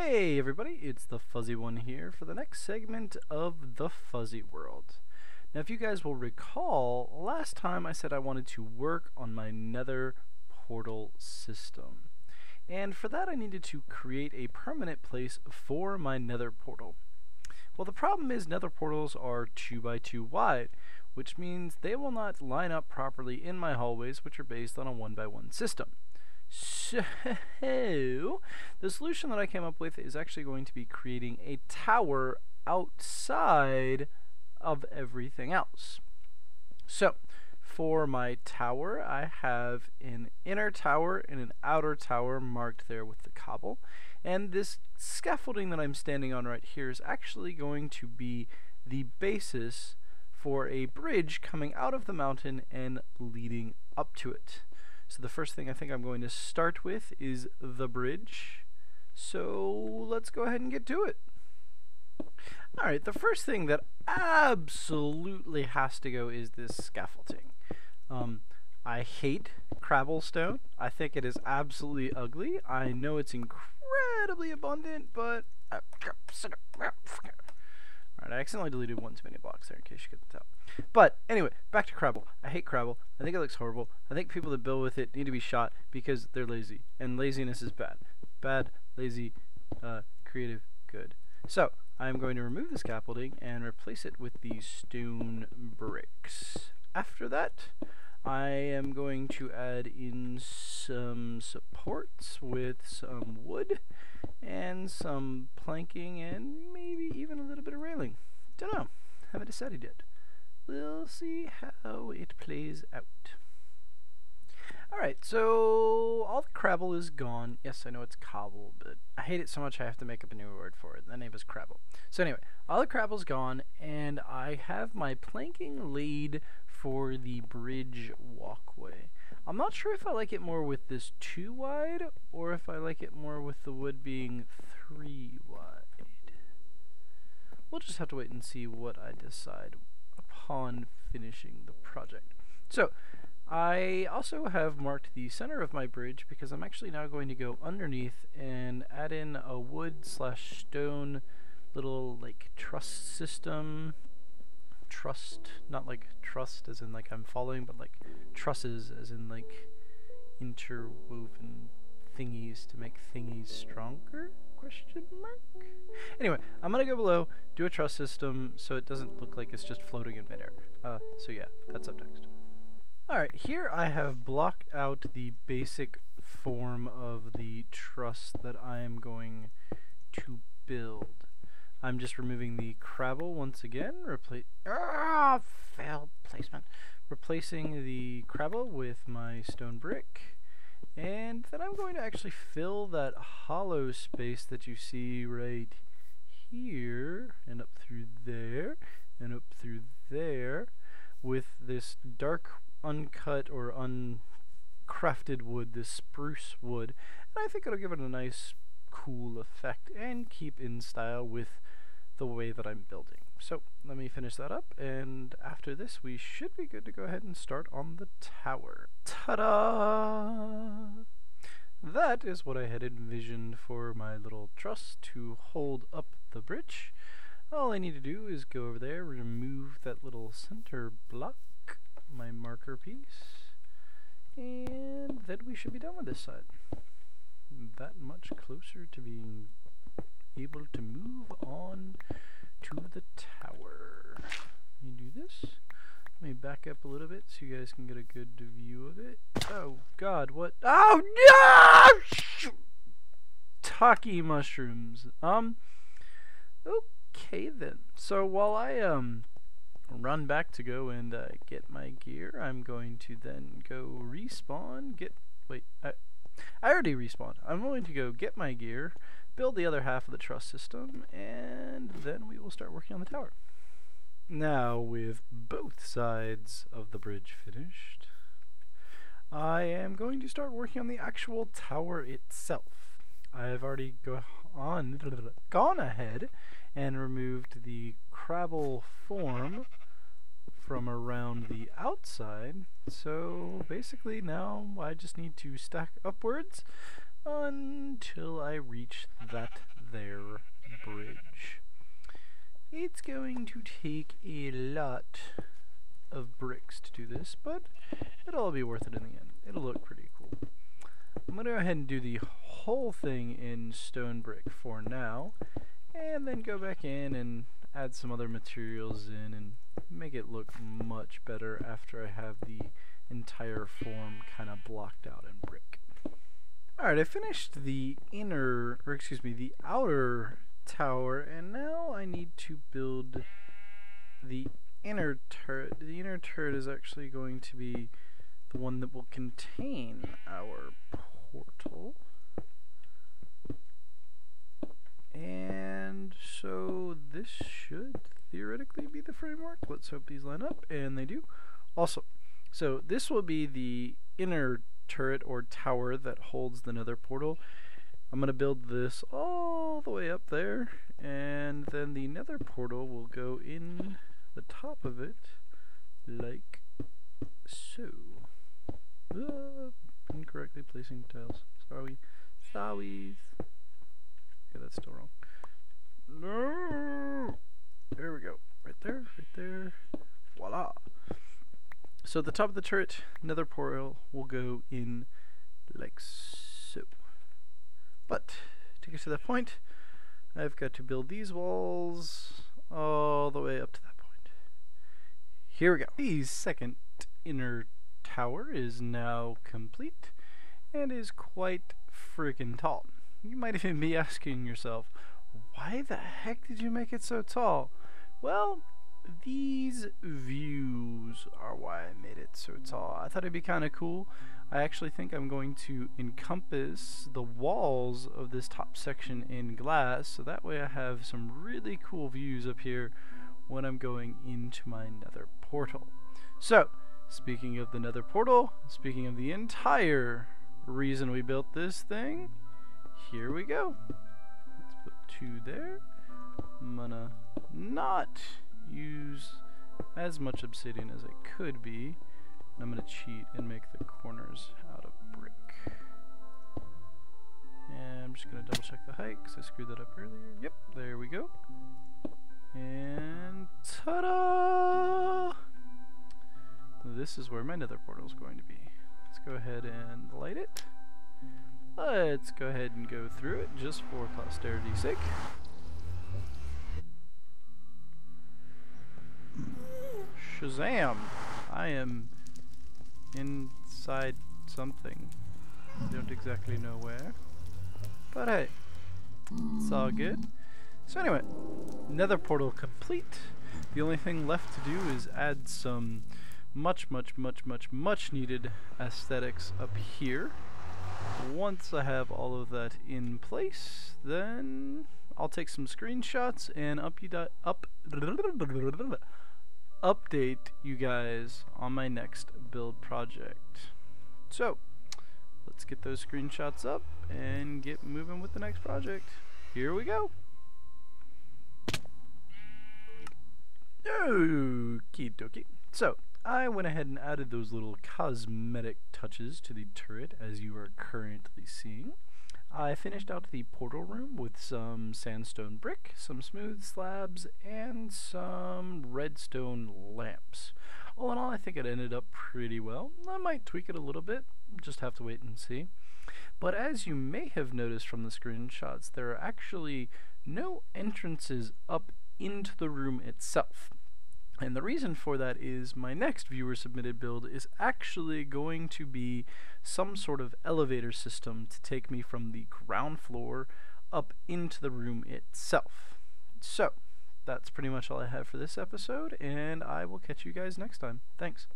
Hey everybody, it's the Fuzzy One here for the next segment of the Fuzzy World. Now if you guys will recall, last time I said I wanted to work on my nether portal system. And for that I needed to create a permanent place for my nether portal. Well, the problem is nether portals are 2 by 2 wide, which means they will not line up properly in my hallways, which are based on a 1 by 1 system. So, the solution that I came up with is actually going to be creating a tower outside of everything else. So, for my tower, I have an inner tower and an outer tower marked there with the cobble. And this scaffolding that I'm standing on right here is actually going to be the basis for a bridge coming out of the mountain and leading up to it. So the first thing I think I'm going to start with is the bridge. So let's go ahead and get to it. Alright, the first thing that absolutely has to go is this scaffolding. I hate cobblestone. I think it is absolutely ugly. I know it's incredibly abundant, but alright, I accidentally deleted one too many blocks there in case you couldn't tell. But anyway, back to Crabble. I hate Crabble. I think it looks horrible. I think people that build with it need to be shot because they're lazy. And laziness is bad. Bad, lazy, creative, good. So, I'm going to remove the scaffolding and replace it with these stone bricks. After that, I am going to add in some supports with some wood and some planking and maybe even a little bit of railing. Don't know. Haven't decided yet. We'll see how it plays out. Alright, so all the Crabble is gone. Yes, I know it's cobble, but I hate it so much I have to make up a new word for it. The name is Crabble. So anyway, all the Crabble's gone, and I have my planking laid for the bridge walkway. I'm not sure if I like it more with this 2 wide, or if I like it more with the wood being 3 wide. We'll just have to wait and see what I decide upon finishing the project. So, I also have marked the center of my bridge because I'm actually now going to go underneath and add in a wood slash stone little like truss system. Trust, not like trust as in like I'm following, but like trusses as in like interwoven thingies to make thingies stronger? Question mark? Anyway, I'm gonna go below, do a truss system so it doesn't look like it's just floating in midair. So yeah, that's up next. Alright, here I have blocked out the basic form of the truss that I am going to build. I'm just removing the Crabble once again, failed placement. Replacing the Crabble with my stone brick. And then I'm going to actually fill that hollow space that you see right here, and up through there, and up through there, with this dark, uncut, or uncrafted wood, this spruce wood. And I think it'll give it a nice, cool effect, and keep in style with the way that I'm building. So, let me finish that up, and after this we should be good to go ahead and start on the tower. Ta-da! That is what I had envisioned for my little truss to hold up the bridge. All I need to do is go over there, remove that little center block, my marker piece, and then we should be done with this side. That much closer to being able to move on to the tower. Let me do this. Let me back up a little bit so you guys can get a good view of it. Oh god, what? Oh no! Taki mushrooms. Okay then. So while I run back to go and get my gear, I'm going to then go respawn. I already respawned. I'm going to go get my gear, build the other half of the truss system, and then we will start working on the tower. Now, with both sides of the bridge finished, I am going to start working on the actual tower itself. I've already gone ahead and removed the Crabble form from around the outside, so basically now I just need to stack upwards until I reach that their bridge. It's going to take a lot of bricks to do this, but it'll all be worth it in the end. It'll look pretty cool. I'm going to go ahead and do the whole thing in stone brick for now, and then go back in and add some other materials in and make it look much better after I have the entire form kind of blocked out in brick. Alright, I finished the the outer tower, and now I need to build the inner turret. The inner turret is actually going to be the one that will contain our portal. And so this should theoretically be the framework. Let's hope these line up, and they do. Also, so this will be the inner turret or tower that holds the nether portal. I'm going to build this all the way up there, and then the nether portal will go in the top of it like so. Incorrectly placing tiles. Sorry. Sorry. Okay, that's still wrong. No! There we go. Right there, right there. Voila! So the top of the turret, nether portal will go in like so. But to get to that point, I've got to build these walls all the way up to that point. Here we go. The second inner tower is now complete and is quite freaking tall. You might even be asking yourself, why the heck did you make it so tall? Well, these views are why I made it so tall. I thought it'd be kind of cool. I actually think I'm going to encompass the walls of this top section in glass, so that way I have some really cool views up here when I'm going into my nether portal. So, speaking of the nether portal, speaking of the entire reason we built this thing, here we go. Let's put 2 there. I'm gonna not use as much obsidian as I could be. And I'm gonna cheat and make the corners out of brick. And I'm just gonna double check the height because I screwed that up earlier. Yep, there we go. And ta-da! This is where my nether portal is going to be. Let's go ahead and light it. Let's go ahead and go through it just for posterity's sake. Shazam! I am inside something. I don't exactly know where. But hey, it's all good. So anyway, nether portal complete. The only thing left to do is add some much needed aesthetics up here. Once I have all of that in place, then I'll take some screenshots and update you guys on my next build project. So let's get those screenshots up and get moving with the next project. Here we go. Okie dokie. So I went ahead and added those little cosmetic touches to the turret as you are currently seeing. I finished out the portal room with some sandstone brick, some smooth slabs, and some redstone lamps. All in all, I think it ended up pretty well. I might tweak it a little bit, just have to wait and see. But as you may have noticed from the screenshots, there are actually no entrances up into the room itself. And the reason for that is my next viewer submitted build is actually going to be some sort of elevator system to take me from the ground floor up into the room itself. So that's pretty much all I have for this episode, and I will catch you guys next time. Thanks.